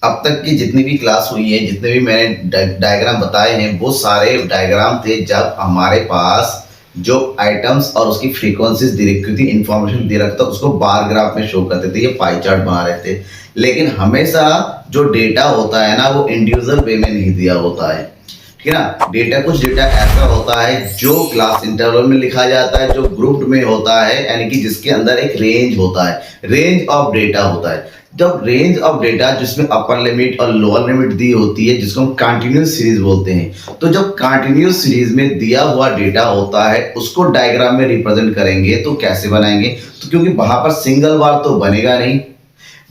अब तक की जितनी भी क्लास हुई है, जितने भी मैंने डायग्राम बताए हैं, वो सारे डायग्राम थे जब हमारे पास जो आइटम्स और उसकी फ्रीक्वेंसीज दे रखी थी, इंफॉर्मेशन दे रखा था, उसको बार ग्राफ में शो करते थे, ये पाई चार्ट बना रहे थे। लेकिन हमेशा जो डेटा होता है ना, वो इंडिविजुअल वे में नहीं दिया होता है, ठीक है ना। डेटा, कुछ डेटा ऐसा होता है जो क्लास इंटरवल में लिखा जाता है, जो ग्रुप्ड में होता है, यानी कि जिसके अंदर एक रेंज होता है, रेंज ऑफ डेटा होता है। जब रेंज ऑफ डेटा जिसमें अपर लिमिट और लोअर लिमिट दी होती है, जिसको हम कंटिन्यूस सीरीज बोलते हैं, तो जब कंटिन्यूस सीरीज में दिया हुआ डेटा होता है, उसको डायग्राम में रिप्रेजेंट करेंगे तो कैसे बनाएंगे? तो क्योंकि वहां पर सिंगल बार तो बनेगा नहीं,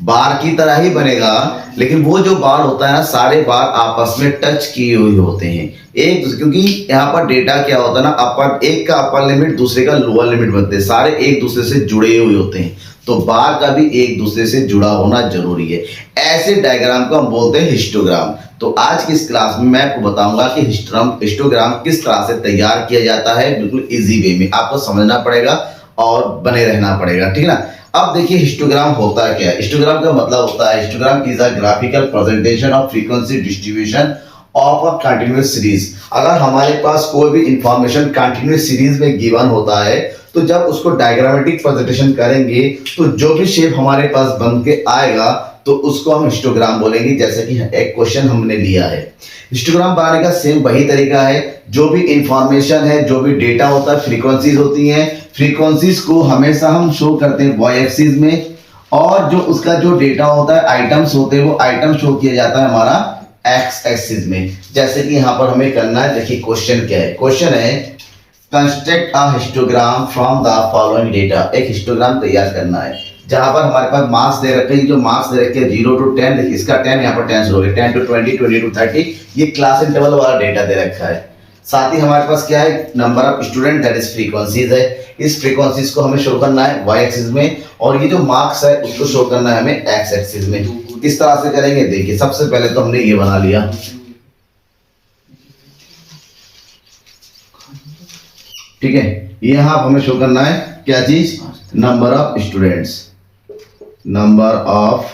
बार की तरह ही बनेगा, लेकिन वो जो बार होता है ना, सारे बार आपस में टच किए हुए होते हैं एक दूसरे, क्योंकि यहाँ पर डेटा क्या होता है ना, अपर, एक का अपर लिमिट दूसरे का लोअर लिमिट बनते हैं, सारे एक दूसरे से जुड़े हुए होते हैं, तो बार का भी एक दूसरे से जुड़ा होना जरूरी है। ऐसे डायग्राम को हम बोलते हैं हिस्टोग्राम। तो आज की इस क्लास में मैं आपको बताऊंगा कि हिस्टोग्राम किस तरह से तैयार किया जाता है, बिल्कुल इजी वे में। आपको समझना पड़ेगा और बने रहना पड़ेगा, ठीक है ना। अब देखिए हिस्टोग्राम होता है क्या है। हिस्टोग्राम का मतलब होता है, histogram is a graphical presentation of frequency distribution of a continuous series. अगर हमारे पास कोई भी इंफॉर्मेशन कंटीन्यूअस सीरीज में गिवन होता है, तो जब उसको डायग्रामेटिक प्रेजेंटेशन करेंगे तो जो भी शेप हमारे पास बन के आएगा तो उसको हम हिस्टोग्राम बोलेंगे। जैसे कि एक क्वेश्चन हमने लिया है, हिस्टोग्राम बनाने का सेम वही तरीका है। जो भी इंफॉर्मेशन है, जो भी डेटा होता है, फ्रीक्वेंसीज होती हैं, फ्रीक्वेंसीज को हमेशा हम शो करते हैं वाई एक्सिस में, और जो उसका जो डेटा होता है, आइटम्स होते हैं, वो आइटम शो किया जाता है हमारा एक्स एक्सिस में। जैसे कि यहाँ पर हमें करना है, देखिए क्वेश्चन क्या है। क्वेश्चन है construct a histogram from the following data. एक हिस्टोग्राम तैयार करना है जहां पर हमारे पास मार्क्स दे रखे हैं, जो मार्क्स दे रखे हैं 0 to 10, देखिए इसका 10 यहाँ पर 10 हो गया, 10 to 20, 20 to 30, ये क्लास इंटरवल वाला डेटा दे रखा है। साथ ही हमारे पास क्या है, number of student, that is frequencies है। इस फ्रीक्वेंसीज को हमें शो करना है वाई एक्सिस में, और ये जो मार्क्स है उसको शो करना है हमें एक्स एक्सिस में। किस तरह से करेंगे, देखिए सबसे पहले तो हमने ये बना लिया, ठीक है। यहाँ हमें शो करना है क्या चीज, number of students, number of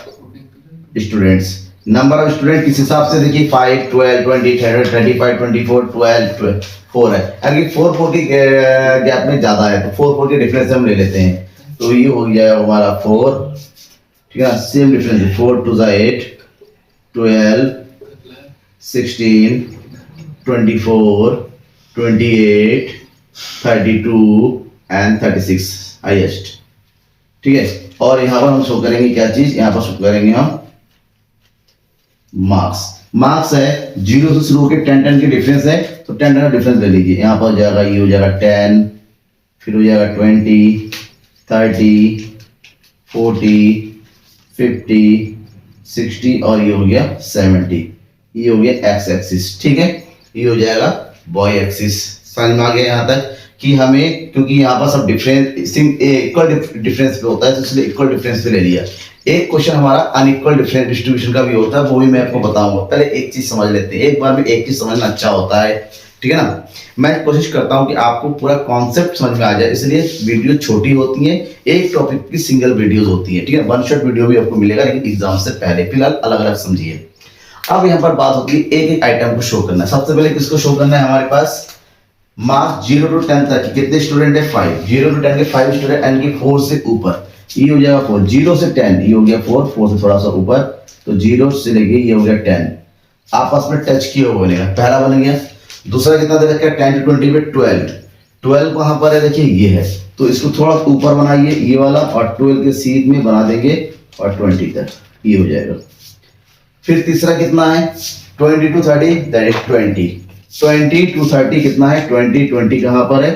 students. Number of student किस हिसाब से, देखिए 5, 12, 20, 30, 35, 24, 12, 4 है, यानी 4 की गैप में ज्यादा है, तो 4 के डिफरेंस से हम ले लेते हैं। तो ये हो गया हमारा 4, ठीक है। Same difference 4 to 8, 12, 16, 24, 28, 32 and 36 highest, ठीक है। और यहाँ पर हम शो करेंगे क्या चीज, यहाँ पर शो करेंगे हम मार्क्स। मार्क्स है 0 से शुरू होकर 10 के डिफरेंस है, तो 10 का डिफरेंस ले लीजिए। यहाँ पर हो जाएगा, ये हो जाएगा 10, फिर हो जाएगा 20, 30, 40, 50, 60, और ये हो गया 70। ये हो गया एक्स एक्सिस, ठीक है। ये हो जाएगा वाई एक्सिस। समझ में आ गया यहाँ तक कि हमें, क्योंकि यहाँ पर सब डिफरेंस इक्वल डिफरेंस पे होता है, तो इसलिए इक्वल डिफरेंस पे ले लिया। एक क्वेश्चन हमारा अनइक्वल डिफरेंस डिस्ट्रीब्यूशन का भी होता है, वो भी मैं आपको बताऊंगा। पहले एक चीज समझ लेते हैं, एक बार में एक चीज समझना अच्छा होता है, ठीक है ना। मैं कोशिश करता हूँ कि आपको पूरा कॉन्सेप्ट समझ में आ जाए, इसलिए वीडियो छोटी होती है, एक टॉपिक की सिंगल वीडियोस होती है, ठीक है। वन शॉट वीडियो भी आपको मिलेगा, लेकिन एग्जाम से पहले। फिलहाल अलग अलग समझिए। अब यहाँ पर बात होती है एक एक आइटम को शो करना है। सबसे पहले किसको शो करना है, हमारे पास मार्क्स 0 to 10 तक कितने स्टूडेंट है, 5, 0 to 10 के 5 स्टूडेंट, यानी कि 4 से ऊपर, ये हो जाएगा 4, 0 से 10, ये हो गया 4, 4 से थोड़ा सा ऊपर, तो 0 से लेके ये हो गया 10, आपस में टच किए हुए बनेगा, पहला बन गया। दूसरा कितना दे रखा है, 10 to 20 में 12, 12 कहाँ पर है, देखिए ये है, तो इसको थोड़ा ऊपर बनाइए ये वाला, और 12 के सीध में बना देंगे और 20 तक, ये हो जाएगा। फिर तीसरा कितना है, 20 to 30, दैट इज 20 to 30 कितना है, 20 कहाँ पर है,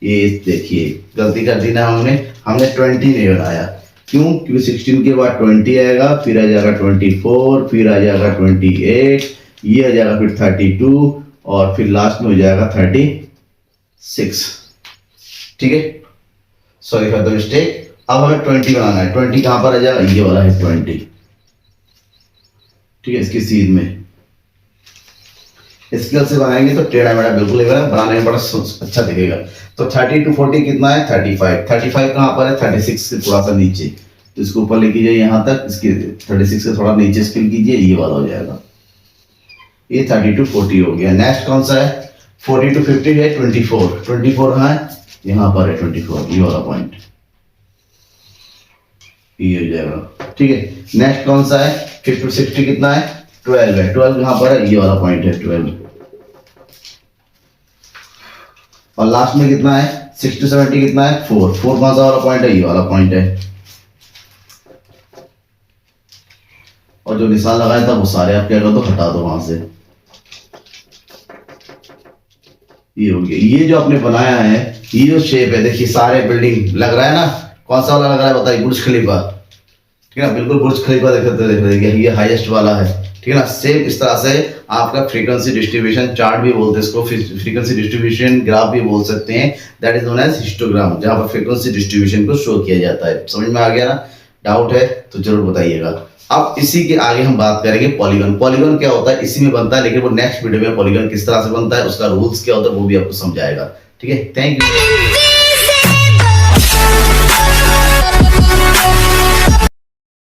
ये देखिए गलती कर दी ना हमने 20 नहीं बनाया। क्यों, क्योंकि 16 के बाद 20 आएगा, फिर आ जाएगा 24, फिर आ जाएगा 28, ये आ जाएगा फिर 32, और फिर लास्ट में हो जाएगा 36, ठीक है। Sorry for the mistake. अब हमें 20 बनाना है, 20 कहाँ पर आ जाएगा, ये वाला है 20, ठीक है। इसकी सीध में स्केल से बनाएंगे तो टेढ़ा मेढ़ा बिल्कुल नहीं बना, बनाने में बड़ा अच्छा दिखेगा। तो 30 to 40 कितना है, 35, 35 कहाँ पर है, 36 से थोड़ा सा नीचे, तो इसको ऊपर लेके जाइए यहाँ तक, इसके 36 से थोड़ा नीचे स्केल कीजिए, ये वाला हो जाएगा। ये 30 to 40 हो गया। नेक्स्ट कौन सा है? 40 to 50 है 24। 24 है यहाँ पर है 24, ये वाला पॉइंट, ये हो जाएगा। ठीक है, नेक्स्ट कौन सा है? 50 to 60 कितना है? 12 है। 12 यहाँ पर है, ये वाला पॉइंट है 12। और लास्ट में कितना है? 6 to 70 कितना है? 4। 4 कौन सा वाला पॉइंट है? ये वाला पॉइंट है। और जो निशान लगाया था वो सारे आप क्या कर दो, हटा दो वहां से। ये हो गया। ये जो आपने बनाया है, ये जो शेप है, देखिए सारे बिल्डिंग लग रहा है ना, कौन सा वाला लग रहा है बताइए? बुर्ज खलीफा, ठीक है ना, बिल्कुल बुर्ज खलीफा देखिए, ये हाईएस्ट वाला है, ठीक है ना। सेम इस तरह से आपका फ्रीक्वेंसी डिस्ट्रीब्यूशन चार्ट भी बोलते हैं इसको, फ्रीक्वेंसी डिस्ट्रीब्यूशन ग्राफ भी बोल सकते हैं, that is known as histogram, जहां पर फ्रीक्वेंसी डिस्ट्रीब्यूशन को शो किया जाता है। समझ में आ गया ना? डाउट है तो जरूर बताइएगा। अब इसी के आगे हम बात करेंगे पॉलीगन। पॉलीगन क्या होता है, इसी में बनता है, लेकिन वो नेक्स्ट वीडियो में पॉलीगन किस तरह से बनता है, उसका रूल्स क्या होता है, वो भी आपको समझाएगा। ठीक है, थैंक यू।